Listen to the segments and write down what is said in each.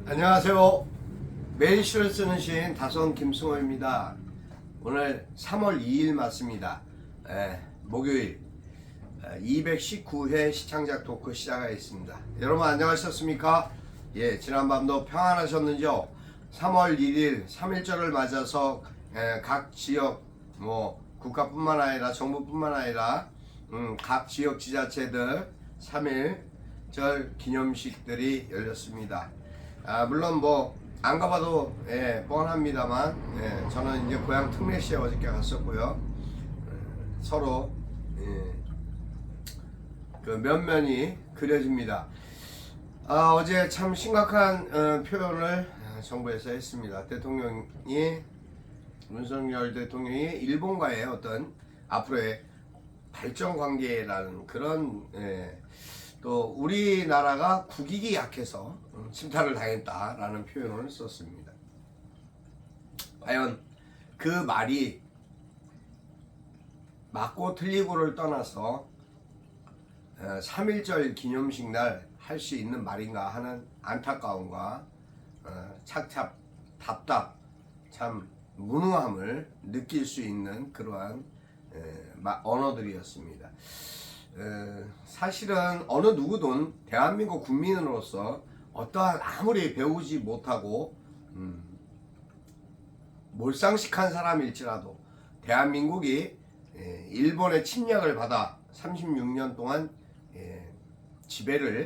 안녕하세요. 매일 시를 쓰는 시인 다선 김승호입니다. 오늘 3월 2일 맞습니다. 목요일 219회 시창작 토크 시작하겠습니다. 여러분 안녕하셨습니까? 예, 지난밤도 평안하셨는지요? 3월 1일 3.1절을 맞아서 각 지역 국가뿐만 아니라 정부뿐만 아니라 각 지역 지자체들 3.1절 기념식들이 열렸습니다. 물론 안 가봐도 뻔합니다만 저는 이제 고향 특례시에 어저께 갔었고요. 서로 그 면면이 그려집니다. 어제 참 심각한 표현을 정부에서 했습니다. 윤석열 대통령이 일본과의 어떤 앞으로의 발전 관계라는 그런 또 우리나라가 국익이 약해서 침탈을 당했다라는 표현을 썼습니다. 과연 그 말이 맞고 틀리고를 떠나서 3.1절 기념식 날 할 수 있는 말인가 하는 안타까움과 착잡, 답답, 참 무능함을 느낄 수 있는 그러한 언어들이었습니다. 사실은 어느 누구든 대한민국 국민으로서 어떠한 아무리 배우지 못하고 몰상식한 사람일지라도 대한민국이 일본의 침략을 받아 36년 동안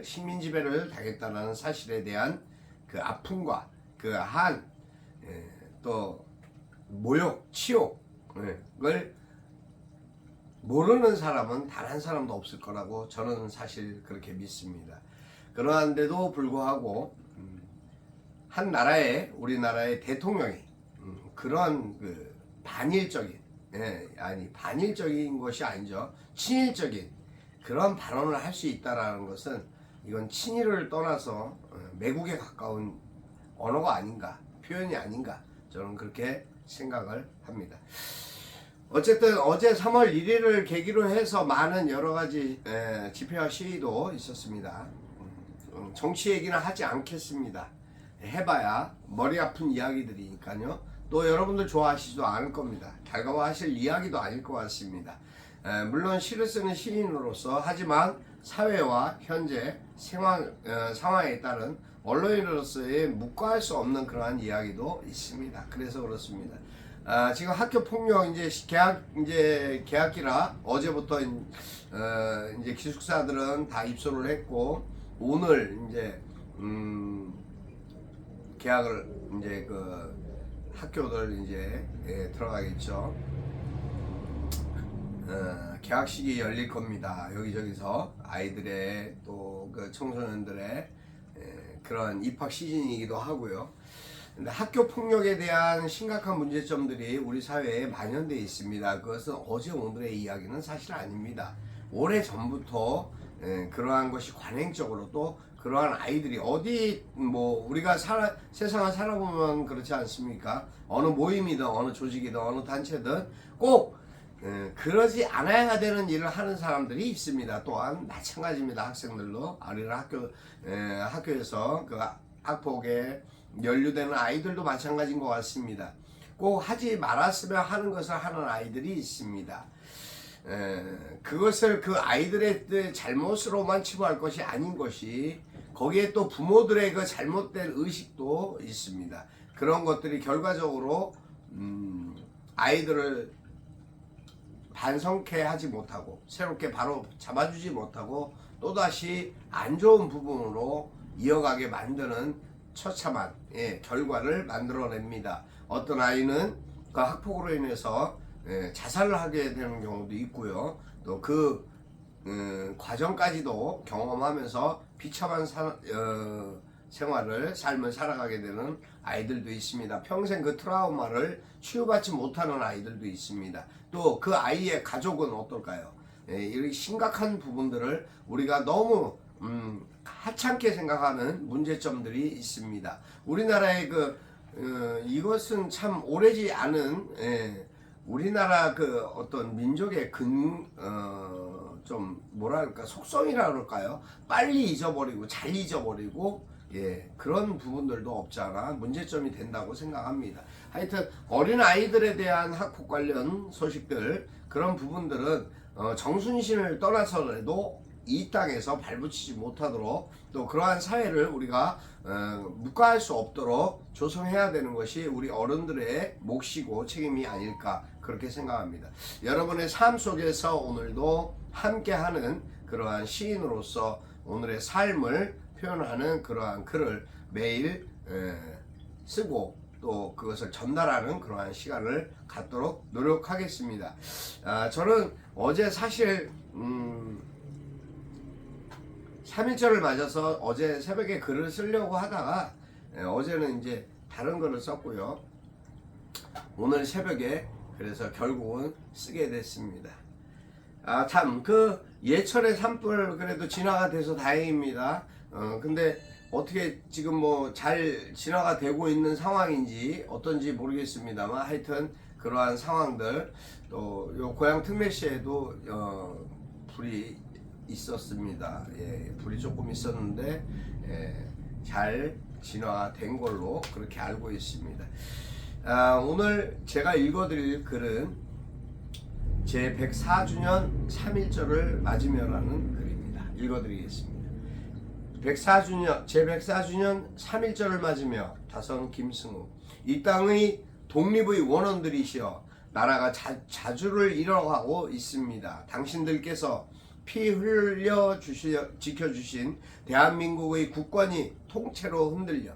식민 지배를 당했다는 사실에 대한 그 아픔과 그 또 모욕, 치욕을 모르는 사람은 단 한 사람도 없을 거라고 저는 사실 그렇게 믿습니다. 그러한데도 불구하고 한 나라의 우리나라의 대통령이 그런 그 반일적인 것이 아니죠. 친일적인 그런 발언을 할 수 있다라는 것은 이건 친일을 떠나서 매국에 가까운 언어가 아닌가, 표현이 아닌가 저는 그렇게 생각을 합니다. 어쨌든 어제 3월 1일을 계기로 해서 많은 여러 가지 집회와 시위도 있었습니다. 정치 얘기는 하지 않겠습니다. 해봐야 머리 아픈 이야기들이니까요. 또 여러분들 좋아하시지도 않을 겁니다. 달가워하실 이야기도 아닐 것 같습니다. 물론 시를 쓰는 시인으로서 하지만 사회와 현재 상황에 따른 언론인으로서의 묵과할 수 없는 그러한 이야기도 있습니다. 그래서 그렇습니다. 지금 학교 폭력 이제 개학기라 어제부터 이제 기숙사들은 다 입소를 했고 오늘 이제 개학을 이제 그 학교들 이제 들어가겠죠. 개학식이 열릴 겁니다. 여기저기서 아이들의 또 그 청소년들의 그런 입학 시즌이기도 하고요. 근데 학교 폭력에 대한 심각한 문제점들이 우리 사회에 만연되어 있습니다. 그것은 어제 오늘의 이야기는 사실 아닙니다. 오래 전부터 그러한 것이 관행적으로 또 그러한 아이들이 어디 우리가 세상을 살아보면 그렇지 않습니까? 어느 모임이든 어느 조직이든 어느 단체든 꼭 그러지 않아야 되는 일을 하는 사람들이 있습니다. 또한 마찬가지입니다. 학생들도 어린 학교에서 그 학폭에 연루되는 아이들도 마찬가지인 것 같습니다. 꼭 하지 말았으면 하는 것을 하는 아이들이 있습니다. 그것을 그 아이들의 잘못으로만 치부할 것이 아닌 것이 거기에 또 부모들의 그 잘못된 의식도 있습니다. 그런 것들이 결과적으로 아이들을 반성케 하지 못하고 새롭게 바로 잡아주지 못하고 또다시 안 좋은 부분으로 이어가게 만드는 처참한 결과를 만들어냅니다. 어떤 아이는 그 학폭으로 인해서 자살을 하게 되는 경우도 있고요. 또 그 과정까지도 경험하면서 비참한 삶을 살아가게 되는 아이들도 있습니다. 평생 그 트라우마를 치유받지 못하는 아이들도 있습니다. 또 그 아이의 가족은 어떨까요? 이런 심각한 부분들을 우리가 너무 하찮게 생각하는 문제점들이 있습니다. 우리나라의 이것은 참 오래지 않은 우리나라 그 어떤 민족의 좀 뭐랄까 속성이라 그럴까요? 빨리 잊어버리고 잘 잊어버리고 예, 그런 부분들도 없잖아 문제점이 된다고 생각합니다. 하여튼 어린 아이들에 대한 학폭 관련 소식들 그런 부분들은 정순신을 떠나서라도 이 땅에서 발붙이지 못하도록 또 그러한 사회를 우리가 묵과할 수 없도록 조성해야 되는 것이 우리 어른들의 몫이고 책임이 아닐까 그렇게 생각합니다. 여러분의 삶 속에서 오늘도 함께하는 그러한 시인으로서 오늘의 삶을 표현하는 그러한 글을 매일 쓰고 또 그것을 전달하는 그러한 시간을 갖도록 노력하겠습니다. 저는 어제 사실 3.1절을 맞아서 어제 새벽에 글을 쓰려고 하다가 어제는 이제 다른 글을 썼고요. 오늘 새벽에 그래서 결국은 쓰게 됐습니다. 참 그 예철의 산불 그래도 진화가 돼서 다행입니다. 근데 어떻게 지금 뭐 잘 진화가 되고 있는 상황인지 어떤지 모르겠습니다만 하여튼 그러한 상황들 또 요 고향 특례시에도 불이 있었습니다. 예, 불이 조금 있었는데 잘 진화된 걸로 그렇게 알고 있습니다. 오늘 제가 읽어드릴 글은 제 104주년 3.1절을 맞으며라는 글입니다. 읽어드리겠습니다. 제 104주년 3.1절을 맞으며 다선 김승우 이 땅의 독립의 원원들이시여 나라가 자주를 잃어가고 있습니다. 당신들께서 피 흘려 지켜주신 대한민국의 국권이 통째로 흔들려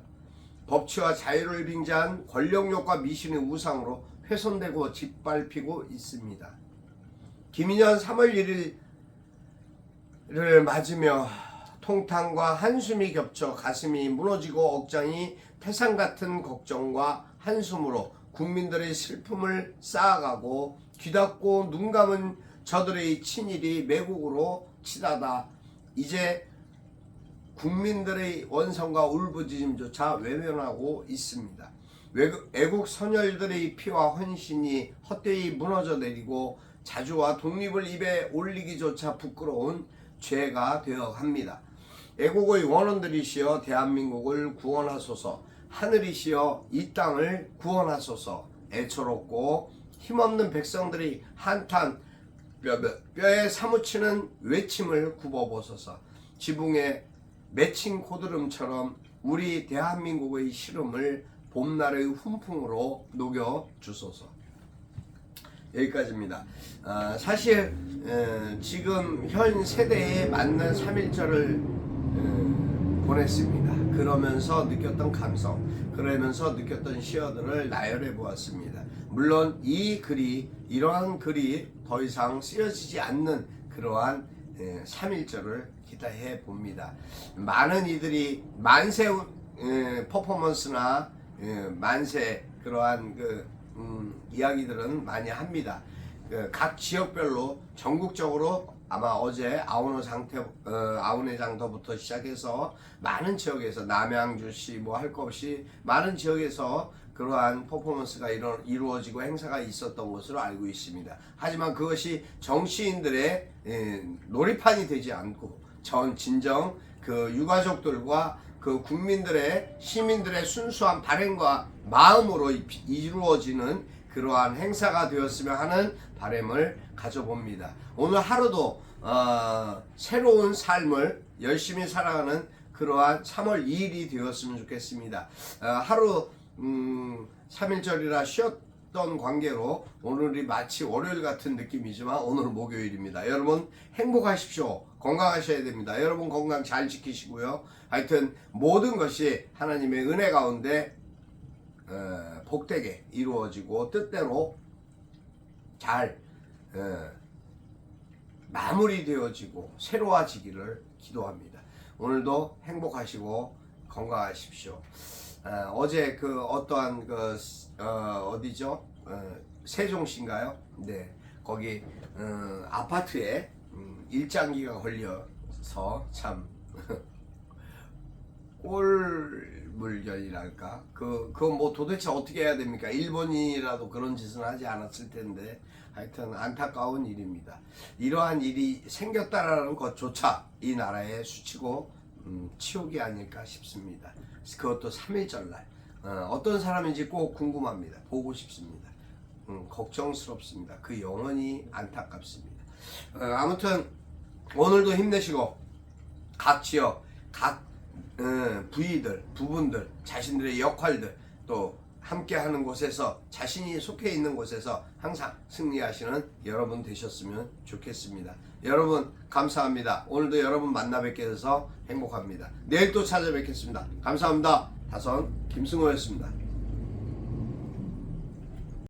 법치와 자유를 빙자한 권력욕과 미신의 우상으로 훼손되고 짓밟히고 있습니다. 김인현 3월 1일을 맞으며 통탄과 한숨이 겹쳐 가슴이 무너지고 억장이 태산 같은 걱정과 한숨으로 국민들의 슬픔을 쌓아가고 귀닫고 눈 감은 저들의 친일이 매국으로 치닫아 이제 국민들의 원성과 울부짖음조차 외면하고 있습니다. 애국 선열들의 피와 헌신이 헛되이 무너져 내리고 자주와 독립을 입에 올리기조차 부끄러운 죄가 되어 갑니다. 애국의 원원들이시여 대한민국을 구원하소서. 하늘이시여 이 땅을 구원하소서. 애처롭고 힘없는 백성들이 한탄 뼈에 사무치는 외침을 굽어보소서. 지붕에 맺힌 고드름처럼 우리 대한민국의 시름을 봄날의 훈풍으로 녹여주소서. 여기까지입니다. 사실 지금 현 세대에 맞는 3.1절을 보냈습니다. 그러면서 느꼈던 감성, 그러면서 느꼈던 시어들을 나열해 보았습니다. 물론 이러한 글이 더 이상 쓰여지지 않는 그러한 3.1절을 기대해 봅니다. 많은 이들이 만세 퍼포먼스나 만세 그러한 이야기들은 많이 합니다. 각 지역별로 전국적으로 아마 어제 아우네장터부터 시작해서 많은 지역에서 남양주시 뭐 할 것 없이 많은 지역에서 그러한 퍼포먼스가 이루어지고 행사가 있었던 것으로 알고 있습니다. 하지만 그것이 정치인들의 놀이판이 되지 않고 진정 그 유가족들과 그 국민들의 시민들의 순수한 바램과 마음으로 이루어지는 그러한 행사가 되었으면 하는 바람을 가져봅니다. 오늘 하루도 새로운 삶을 열심히 살아가는 그러한 3월 2일이 되었으면 좋겠습니다. 하루 3.1절이라 쉬었던 관계로 오늘이 마치 월요일 같은 느낌이지만 오늘은 목요일입니다. 여러분 행복하십시오. 건강하셔야 됩니다. 여러분 건강 잘 지키시고요. 하여튼 모든 것이 하나님의 은혜 가운데 복되게 이루어지고 뜻대로 잘 마무리되어지고 새로워지기를 기도합니다. 오늘도 행복하시고 건강하십시오. 어제 그 어떠한 어디죠? 세종시인가요? 네, 거기 아파트에 일장기가 걸려서 참 꼴물견이랄까? 그건 뭐 도대체 어떻게 해야 됩니까? 일본인이라도 그런 짓은 하지 않았을 텐데 하여튼 안타까운 일입니다. 이러한 일이 생겼다라는 것조차 이 나라의 수치고 치욕이 아닐까 싶습니다. 그것도 3일절날 어떤 사람인지 꼭 궁금합니다. 보고 싶습니다. 걱정스럽습니다. 그 영혼이 안타깝습니다. 아무튼 오늘도 힘내시고 각 지역, 각 부위들, 부분들, 자신들의 역할들 또 함께하는 곳에서 자신이 속해 있는 곳에서 항상 승리하시는 여러분 되셨으면 좋겠습니다. 여러분 감사합니다. 오늘도 여러분 만나 뵙게 돼서 행복합니다. 내일 또 찾아뵙겠습니다. 감사합니다. 다선 김승호였습니다.